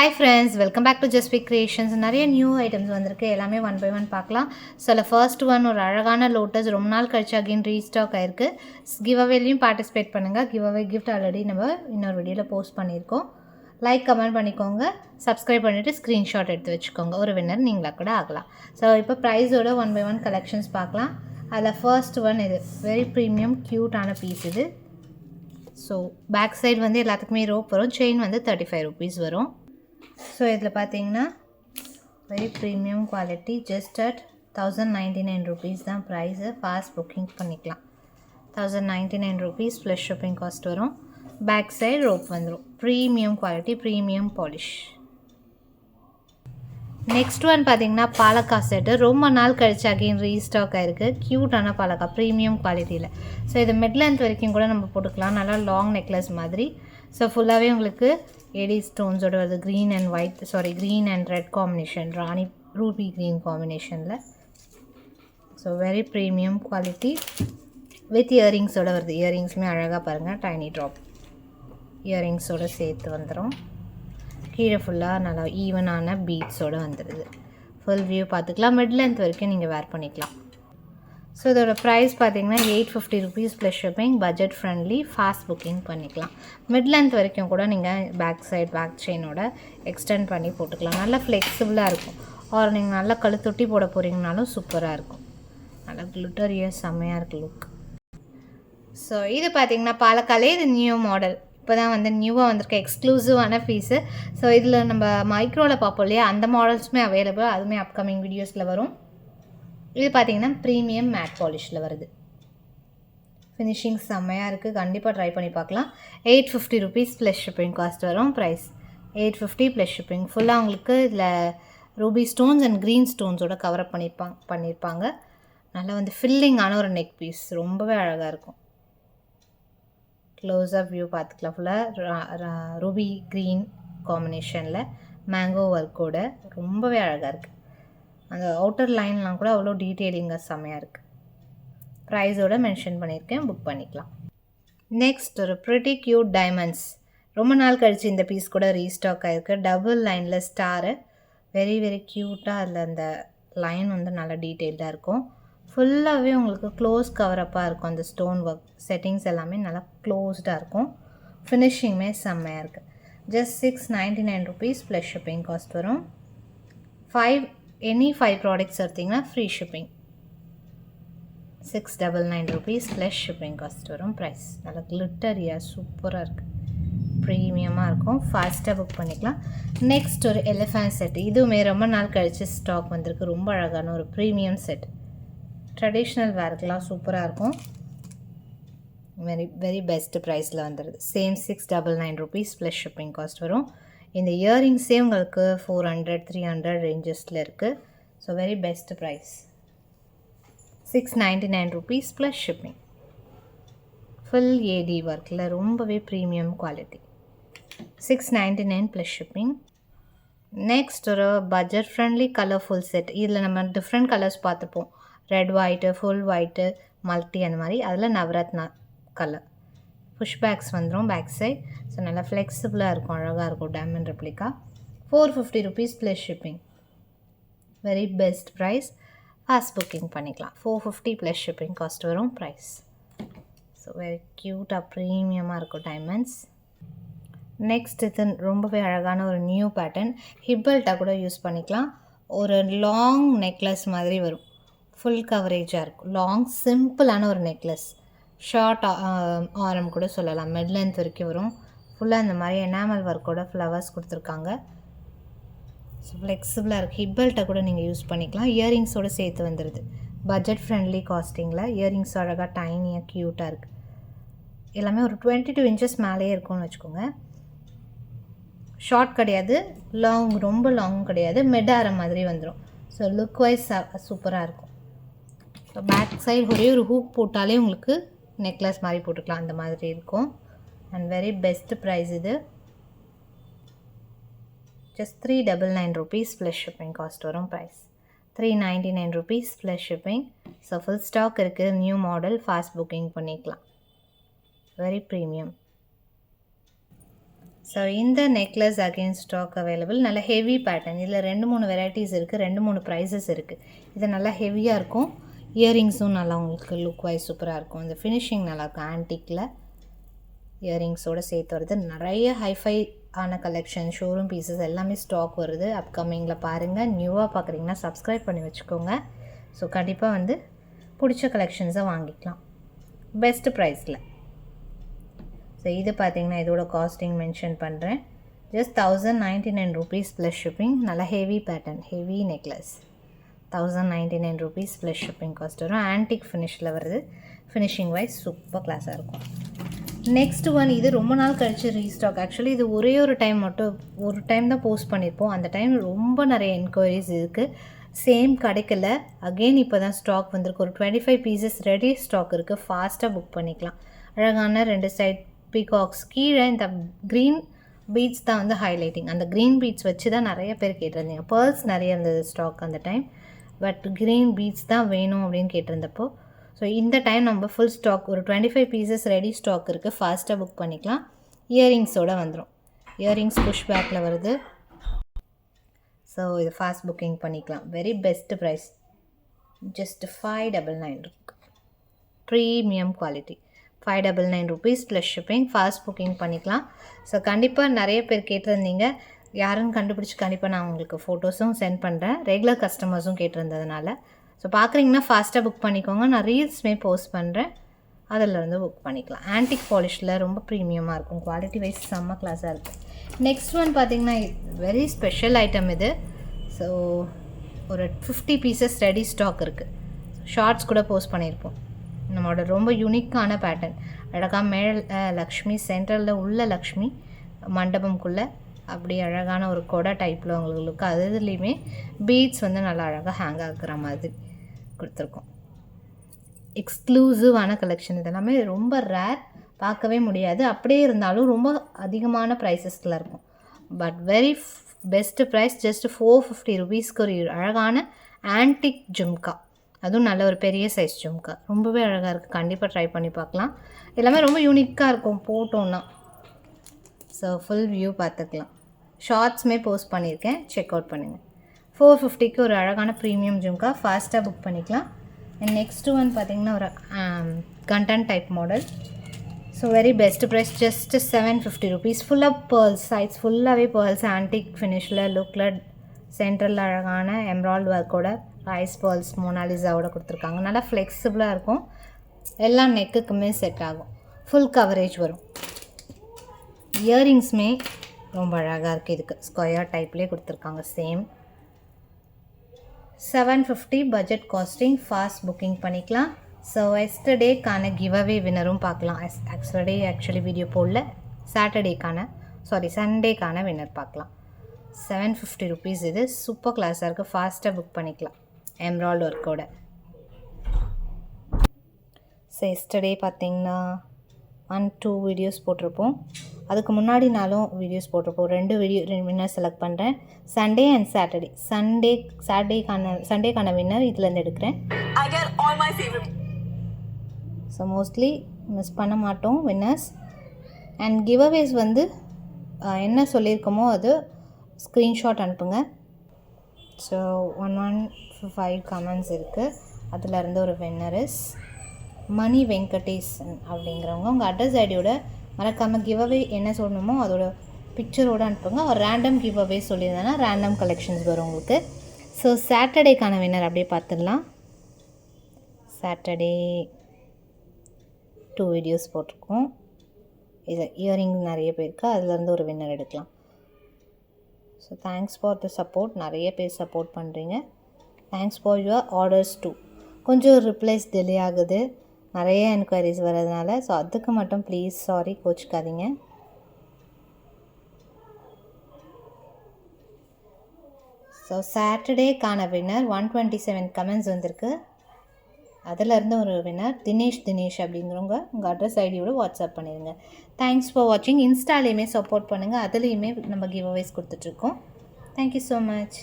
Hi friends, welcome back to Just Pick Creations. நிறைய new items வந்திருக்கு. எல்லாமே one by one பார்க்கலாம். So first one ஒரு அழகான லோட்டஸ் ரொம்ப நாள் கழிச்சு அகைன் ரீஸ்டாக் ஆயிருக்கு. கிவ் அவேலையும் பார்ட்டிசிபேட் பண்ணுங்கள். கிவ் அவே கிஃப்ட் ஆல்ரெடி நம்ம இன்னொரு வீடியோவில் போஸ்ட் பண்ணியிருக்கோம். லைக் கமெண்ட் பண்ணிக்கோங்க, சப்ஸ்கிரைப் பண்ணிவிட்டு ஸ்க்ரீன்ஷாட் எடுத்து வச்சுக்கோங்க. ஒரு வின்னர் நீங்களாக கூட ஆகலாம். ஸோ இப்போ ப்ரைஸோட ஒன் பை ஒன் கலெக்ஷன்ஸ் பார்க்கலாம். அதில் ஃபர்ஸ்ட் ஒன் இது வெரி ப்ரீமியம் க்யூட்டான பீஸ் இது. ஸோ பேக் சைடு வந்து எல்லாத்துக்குமே ரோப் வரும். செயின் வந்து 35 rupees வரும். ஸோ இதில் பார்த்தீங்கன்னா very premium quality just at 1099 rupees தான் ப்ரைஸு. ஃபாஸ்ட் புக்கிங் பண்ணிக்கலாம். 1099 rupees ப்ளஸ் ஷிப்பிங் காஸ்ட் வரும். பேக் சைடு ரோப் வந்துடும். Premium quality, premium polish. Next one பார்த்தீங்கன்னா பாலக்கா செட்டு ரொம்ப நாள் கழிச்சு அகெயின் ரீஸ்டாக் ஆகிருக்கு. க்யூட்டான பாலக்கா ப்ரீமியம் குவாலிட்டியில். ஸோ இது மிட் லென்த் வரைக்கும் கூட நம்ம போட்டுக்கலாம். நல்லா லாங் நெக்லஸ் மாதிரி. ஸோ ஃபுல்லாகவே உங்களுக்கு ஏடி ஸ்டோன்ஸோட வருது. க்ரீன் அண்ட் ரெட் காம்பினேஷன், ராணி ரூபி க்ரீன் காம்பினேஷனில். So very premium quality with இயரிங்ஸோடு வருது. இயரிங்ஸுமே அழகாக பாருங்கள், டைனி ட்ராப் இயரிங்ஸோடு சேர்த்து வந்துடும். கீழே ஃபுல்லாக நல்லா ஈவனான பீட்ஸோடு வந்துடுது. ஃபுல் வியூ பார்த்துக்கலாம். மிட் லென்த் வரைக்கும் நீங்கள் வேர் பண்ணிக்கலாம். ஸோ இதோட ப்ரைஸ் பார்த்தீங்கன்னா 850 rupees plus shipping. Budget friendly, fast booking பண்ணிக்கலாம். மிட் லென்த் வரைக்கும் கூட நீங்கள் பேக் செயினோட எக்ஸ்டெண்ட் பண்ணி போட்டுக்கலாம். நல்லா ஃப்ளெக்சிபிளாக இருக்கும். ஆர் நீங்கள் நல்லா கழுத்தொட்டி போட போகிறீங்கனாலும் சூப்பராக இருக்கும். நல்லா க்ளிட்டரியாக செம்மையாக இருக்குது லுக். ஸோ இது பார்த்திங்கன்னா பாலக்காலே இது நியூ மாடல். இப்போ தான் வந்து நியூவாக வந்திருக்க எக்ஸ்க்ளூசிவான பீஸு. ஸோ இதில் நம்ம மைக்ரோவில் பார்ப்போம் இல்லையா, அந்த மாடல்ஸுமே அவைலபிள். அதுவுமே அப்கமிங் வீடியோஸில் வரும். இது பார்த்திங்கன்னா ப்ரீமியம் மேட் பாலிஷில் வருது. ஃபினிஷிங் செம்மையாக இருக்குது. கண்டிப்பாக ட்ரை பண்ணி பார்க்கலாம். 850 rupees ப்ளஸ் ஷிப்பிங் காஸ்ட் வரும். Price 850 plus shipping. ஃபுல்லாக உங்களுக்கு இதில் ரூபி ஸ்டோன்ஸ் அண்ட் க்ரீன் ஸ்டோன்ஸோட கவரப் பண்ணியிருப்பாங்க. நல்லா வந்து ஃபில்லிங்கான ஒரு நெக் பீஸ். ரொம்பவே அழகாக இருக்கும். க்ளோஸாக வியூ பார்த்துக்கலாம். ஃபுல்லாக ரூபி க்ரீன் காம்பினேஷனில் மேங்கோ ஒர்க்கோட ரொம்பவே அழகாக இருக்குது. அந்த அவுட்டர் லைன்லாம் கூட அவ்வளோ டீட்டெயிலிங்காக செம்மையாக இருக்குது. ப்ரைஸோடு மென்ஷன் பண்ணியிருக்கேன், புக் பண்ணிக்கலாம். நெக்ஸ்ட் ஒரு ப்ரிட்டி க்யூட் டைமண்ட்ஸ். ரொம்ப நாள் கழித்து இந்த பீஸ் கூட ரீஸ்டாக் ஆகிருக்கு. டபுள் லைனில் ஸ்டாரு. வெரி வெரி க்யூட்டாக. அதில் அந்த லைன் வந்து நல்லா டீட்டெயில்டாக இருக்கும். ஃபுல்லாகவே உங்களுக்கு க்ளோஸ் கவரப்பாக இருக்கும். அந்த ஸ்டோன் ஒர்க் செட்டிங்ஸ் எல்லாமே நல்லா க்ளோஸ்டாக இருக்கும். ஃபினிஷிங்குமே செம்மையாக இருக்குது. Just 699 rupees plus shipping cost வரும். 5 ப்ராடக்ட்ஸ் எடுத்திங்கன்னா free shipping. 699 rupees plus shipping cost வரும். ப்ரைஸ் நல்லா க்ளிட்டரியாக சூப்பராக இருக்குது. ப்ரீமியமாக இருக்கும். ஃபாஸ்ட்டாக புக் பண்ணிக்கலாம். நெக்ஸ்ட் ஒரு எலிஃபண்ட் செட். இதுவுமே ரொம்ப நாள் கழித்து ஸ்டாக் வந்திருக்கு. ரொம்ப அழகான ஒரு ப்ரீமியம் செட். ட்ரெடிஷ்னல் வேர்க்கெலாம் சூப்பராக இருக்கும். வெரி வெரி பெஸ்ட் ப்ரைஸில் வந்துடுது. Same 699 rupees plus shipping cost வரும். இந்த இயரிங்ஸே உங்களுக்கு 400 300 ரேஞ்சஸில் இருக்குது. So very best price. 699 rupees plus shipping. Full AD ஒர்க்கில் ரொம்பவே premium quality. 699 plus shipping. Next ஒரு பட்ஜெட் ஃப்ரெண்ட்லி கலர்ஃபுல் செட். இதில் நம்ம டிஃப்ரெண்ட் கலர்ஸ் பார்த்துப்போம். Red white, full white, multi அந்த மாதிரி. அதில் நவரத்னா கலர். புஷ் பேக்ஸ் வந்துடும் பேக் சைட். ஸோ நல்லா ஃப்ளெக்சிபிளாக இருக்கும், அழகாக இருக்கும். Diamond replica. 450 rupees plus shipping. Very best price. Fast booking பண்ணிக்கலாம். 450 ப்ளஸ் ஷிப்பிங் காஸ்ட் வரும். ப்ரைஸ் ஸோ வெரி க்யூட்டாக ப்ரீமியமாக இருக்கும் டைமண்ட்ஸ். நெக்ஸ்ட் இது ரொம்பவே அழகான ஒரு நியூ பேட்டர்ன். ஹிப்பல்ட்டாக கூட யூஸ் பண்ணிக்கலாம். ஒரு லாங் நெக்லஸ் மாதிரி வரும். ஃபுல் கவரேஜாக இருக்கும். லாங் சிம்பிளான ஒரு நெக்லஸ். ஷார்ட் ஆரம் கூட சொல்லலாம். மிட் லென்த் வரைக்கும் வரும். ஃபுல்லாக இந்த மாதிரி எனாமல் ஒர்க்கோட ஃப்ளவர்ஸ் கொடுத்துருக்காங்க. ஸோ ஃப்ளெக்சிபிளாக இருக்குது. ஹிப்பல்ட்டை கூட நீங்கள் யூஸ் பண்ணிக்கலாம். இயரிங்ஸோடு சேர்த்து வந்துடுது. Budget friendly காஸ்டிங்கில். இயரிங்ஸ் அழகாக டைனியாக க்யூட்டாக இருக்குது. எல்லாமே ஒரு 22 inches மேலேயே இருக்கும்னு வச்சுக்கோங்க. ஷார்ட் கிடையாது, ரொம்ப லாங் கிடையாது. மிட் ஆரம் மாதிரி வந்துடும். ஸோ லுக் வைஸ் சூப்பராக இருக்கும். ஸோ பேக் சைடு ஒரே ஒரு ஹூக் போட்டாலே உங்களுக்கு நெக்லஸ் மாதிரி போட்டுக்கலாம். அந்த மாதிரி இருக்கும். அண்ட் வெரி பெஸ்ட் ப்ரைஸ் இது. Just 399 rupees plus shipping cost வரும். Price 399 rupees plus shipping. So full stock இருக்குது. New model. ஃபாஸ்ட் புக்கிங் பண்ணிக்கலாம். Very premium. ஸோ இந்த நெக்லஸ் அகெயின் ஸ்டாக் அவைலபிள். நல்ல ஹெவி பேட்டர்ன். இதில் 2-3 வெரைட்டிஸ் இருக்குது, 2-3 ப்ரைஸஸ் இருக்குது. இது நல்லா ஹெவியாக இருக்கும். இயரிங்ஸும் நல்லா உங்களுக்கு லுக் வைஸ் சூப்பராக இருக்கும். இந்த ஃபினிஷிங் நல்லாயிருக்கும். ஆன்டிக்கில் இயரிங்ஸோடு சேர்த்து வருது. நிறைய ஹைஃபை ஆன கலெக்ஷன், ஷோரூம் பீசஸ் எல்லாமே ஸ்டாக் வருது. அப்கமிங்கில் பாருங்கள். நியூவாக பார்க்குறீங்கன்னா சப்ஸ்கிரைப் பண்ணி வச்சுக்கோங்க. ஸோ கண்டிப்பாக வந்து பிடிச்ச கலெக்ஷன்ஸை வாங்கிக்கலாம் பெஸ்ட் ப்ரைஸில். ஸோ இது பார்த்திங்கன்னா இதோட காஸ்டிங் மென்ஷன் பண்ணுறேன். Just 1099 rupees plus shipping. நல்லா heavy pattern, heavy necklace. 1099 rupees plus shipping cost வரும். ஆன்டிக் ஃபினிஷில் வருது. ஃபினிஷிங் வைஸ் சூப்பர் கிளாஸாக இருக்கும். நெக்ஸ்ட் ஒன், இது ரொம்ப நாள் கழிச்சு ரீஸ்டாக். ஆக்சுவலி இது ஒரே ஒரு டைம் தான் போஸ்ட் பண்ணியிருப்போம். அந்த டைம் ரொம்ப நிறைய என்கொயரிஸ் இருக்குது. சேம் கிடைக்கல. அகெயின் இப்போ தான் ஸ்டாக் வந்திருக்கு. ஒரு 25 பீசஸ் ரெடி ஸ்டாக் இருக்குது. ஃபாஸ்ட்டாக புக் பண்ணிக்கலாம். அழகான 2 சைட் பீகாக்ஸ். கீழே இந்த க்ரீன் பீட்ஸ் தான் வந்து ஹைலைட்டிங். அந்த க்ரீன் பீட்ஸ் வச்சு தான் நிறைய பேர் கேட்டிருந்தீங்க. பேர்ல்ஸ் நிறைய இருந்தது ஸ்டாக் அந்த டைம். பட் க்ரீன் பீட்ஸ் தான் வேணும் அப்படின்னு கேட்டிருந்தப்போ, ஸோ இந்த டைம் நம்ம ஃபுல் ஸ்டாக் ஒரு 25 பீசஸ் ரெடி ஸ்டாக் இருக்குது. ஃபாஸ்ட்டாக புக் பண்ணிக்கலாம். இயரிங்ஸோடு வந்துடும். இயரிங்ஸ் புஷ் பேக்கில் வருது. ஸோ இது ஃபாஸ்ட் புக்கிங் பண்ணிக்கலாம். Very best price. ஜஸ்ட் 599 இருக்குது. Premium quality. 599 rupees plus shipping. Fast booking பண்ணிக்கலாம். ஸோ கண்டிப்பாக நிறைய பேர் கேட்டிருந்தீங்க. யாருன்னு கண்டுபிடிச்சி கண்டிப்பாக நான் உங்களுக்கு ஃபோட்டோஸும் சென்ட் பண்ணுறேன். ரெகுலர் கஸ்டமர்ஸும் கேட்டிருந்ததுனால. ஸோ பார்க்குறீங்கன்னா ஃபாஸ்ட்டாக புக் பண்ணிக்கோங்க. நான் ரீல்ஸுமே போஸ்ட் பண்ணுறேன், அதிலேருந்து புக் பண்ணிக்கலாம். ஆன்டிக் பாலிஷில் ரொம்ப ப்ரீமியமாக இருக்கும். குவாலிட்டி வைஸ் செம்ம கிளாஸாக இருக்குது. நெக்ஸ்ட் ஒன் பார்த்திங்கன்னா வெரி ஸ்பெஷல் ஐட்டம் இது. ஸோ ஒரு 50 பீசஸ் ரெடி ஸ்டாக் இருக்குது. ஷார்ட்ஸ் கூட போஸ்ட் பண்ணியிருப்போம். நம்மளோட ரொம்ப யூனிக்கான பேட்டர்ன். அழகாக மேல் லக்ஷ்மி, சென்ட்ரலில் உள்ள லக்ஷ்மி, மண்டபம்குள்ளே அப்படி அழகான ஒரு கொடை டைப்பில் உங்களுக்கு லுக். அதுலேயுமே பீட்ஸ் வந்து நல்லா அழகாக ஹேங் ஆகிற மாதிரி கொடுத்துருக்கோம். எக்ஸ்க்ளூசிவான கலெக்ஷன். இதெல்லாமே ரொம்ப ரேர், பார்க்கவே முடியாது. அப்படியே இருந்தாலும் ரொம்ப அதிகமான ப்ரைஸஸில் இருக்கும். But very best price. Just 450 rupeesக்கு ஒரு அழகான ஆன்டிக் ஜும்கா. அதுவும் நல்ல ஒரு பெரிய சைஸ் ஜும்கா. ரொம்பவே அழகாக இருக்குது. கண்டிப்பாக ட்ரை பண்ணி பார்க்கலாம். எல்லாமே ரொம்ப யூனிக்காக இருக்கும் போட்டோன்னா. ஸோ ஃபுல் வியூ பார்த்துக்கலாம். ஷார்ட்ஸுமே போஸ்ட் பண்ணியிருக்கேன், செக் அவுட் பண்ணுங்கள். 450க்கு ஒரு அழகான ப்ரீமியம் ஜும்கா. ஃபாஸ்ட்டாக புக் பண்ணிக்கலாம். அண்ட் நெக்ஸ்ட் ஒன் பார்த்திங்கன்னா ஒரு kundan type model. So very best price. Just 750 rupees. ஃபுல்லாக பேர்ல்ஸ். சைட்ஸ் ஃபுல்லாகவே பேர்ல்ஸ். ஆன்டிக் ஃபினிஷில் லுக்கில் சென்ட்ரலில் அழகான எம்ராய்டு ஒர்க்கோட ரைஸ் பேர்ல்ஸ் மோனாலிசாவோட கொடுத்துருக்காங்க. நல்லா ஃப்ளெக்சிபிளாக இருக்கும். எல்லா நெக்குக்குமே செட் ஆகும். ஃபுல் கவரேஜ் வரும். இயரிங்ஸுமே ரொம்ப அழகாக இருக்குது. இதுக்கு ஸ்கொயர் டைப்லேயே கொடுத்துருக்காங்க. Same 750 budget costing. Fast booking பண்ணிக்கலாம். ஸோ எஸ்டர்டேக்கான கிவ்அவே வின்னரும் பார்க்கலாம். ஆக்சுவலி வீடியோ போடல. சண்டேக்கான வின்னர் பார்க்கலாம். 750 rupees. இது சூப்பர் கிளாஸாக இருக்குது. ஃபாஸ்ட்டாக புக் பண்ணிக்கலாம். எம்ராய்டு ஒர்க்கோட. ஸோ எஸ்டர்டே பார்த்திங்கன்னா 1-2 வீடியோஸ் போட்டிருப்போம். அதுக்கு முன்னாடி நாளும் வீடியோஸ் போட்டிருப்போம். 2 வின்னர் செலக்ட் பண்ணுறேன். Sunday and Saturday. சண்டேக்கான வின்னர் இதுலேருந்து எடுக்கிறேன். ஸோ மோஸ்ட்லி மிஸ் பண்ண மாட்டோம் வின்னர்ஸ். அண்ட் கிவ்அவேஸ் வந்து என்ன சொல்லியிருக்கோமோ அது ஸ்க்ரீன்ஷாட் அனுப்புங்க. ஸோ 115 கமெண்ட்ஸ் இருக்குது. அதிலேருந்து ஒரு வின்னர் இஸ் மணி வெங்கடேசன் அப்படிங்கிறவங்க. உங்கள் அட்ரஸ் ஐடியோட மறக்காமல் கிவ்அவே என்ன சொல்லணுமோ அதோட பிக்சரோடு அனுப்புங்க. ஒரு ரேண்டம் கிவ்அவே சொல்லியிருந்தேன்னா ரேண்டம் கலெக்ஷன்ஸ் வரும் உங்களுக்கு. ஸோ சாட்டர்டேக்கான வின்னர் அப்படியே பார்த்துடலாம். சாட்டர்டே 2 வீடியோஸ் போட்டிருக்கோம். இது இயரிங் நிறைய பேருக்கு, அதுலேருந்து ஒரு வின்னர் எடுக்கலாம். So thanks for the support. நிறைய பேர் சப்போர்ட் பண்ணுறீங்க. Thanks for your orders too. கொஞ்சம் ரிப்ளைஸ் டிலே ஆகுது, நிறைய என்கொயரிஸ் வர்றதுனால. ஸோ அதுக்கு மட்டும் ப்ளீஸ் சாரி, கோச்சிக்காதீங்க. ஸோ சாட்டர்டேக்கான வின்னர் 127 கமெண்ட்ஸ் வந்திருக்கு. அதிலேருந்து ஒரு வின்னர் தினேஷ் அப்படிங்கிறவங்க உங்கள் அட்ரஸ் ஐடியோட வாட்ஸ்அப் பண்ணிடுங்க. தேங்க்ஸ் ஃபார் வாட்சிங். இன்ஸ்டாலேயுமே சப்போர்ட் பண்ணுங்கள், அதுலேயுமே நம்ம கிவ் அவேஸ் கொடுத்துட்ருக்கோம். Thank you so much.